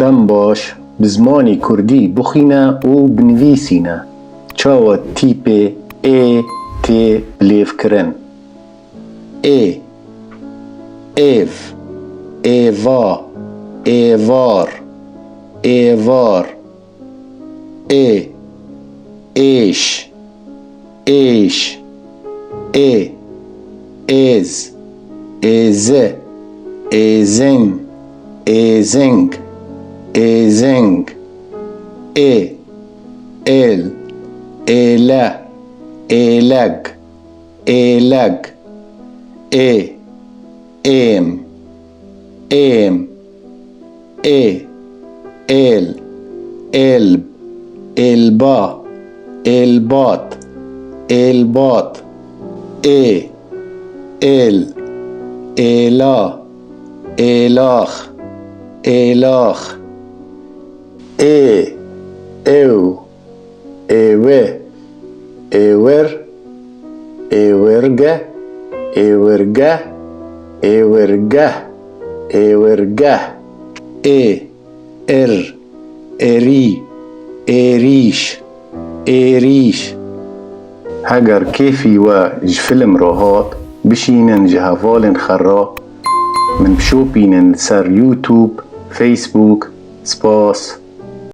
دم باش بزمانی کردی بخینا و بنویسینا چاوە تیپێ ئێ تێ بلێڤکردن. ئێ ئێڤ ئێڤا ئێڤار ئێڤار. ئێ ئێش ئێش. ئێ ئێز ئێزە ئێزەنگ ئێزەنگ ئێزەنگ. ئێ ئێل ئێلە ئێلەگ ئێلەگ. ئێ ئێم ئێم. ئێ ئێل ئێلب ئێلبا ئێلبات ئێلبات. ئێ ئێل ئێلا ئێلاخ ئێلاخ. ئێ ئێو ئێوێ ئێوەر ئێوەرگە ئێوەرگە ئێوەرگە ئێوەرگە. ئێ ئێر ئێری ئێریش ئێریش. هەگەر کێفی وە ji فیلم را هات بشینن ji hevalên xwe re min bişopînin li ser YouTube, Facebook. Spas.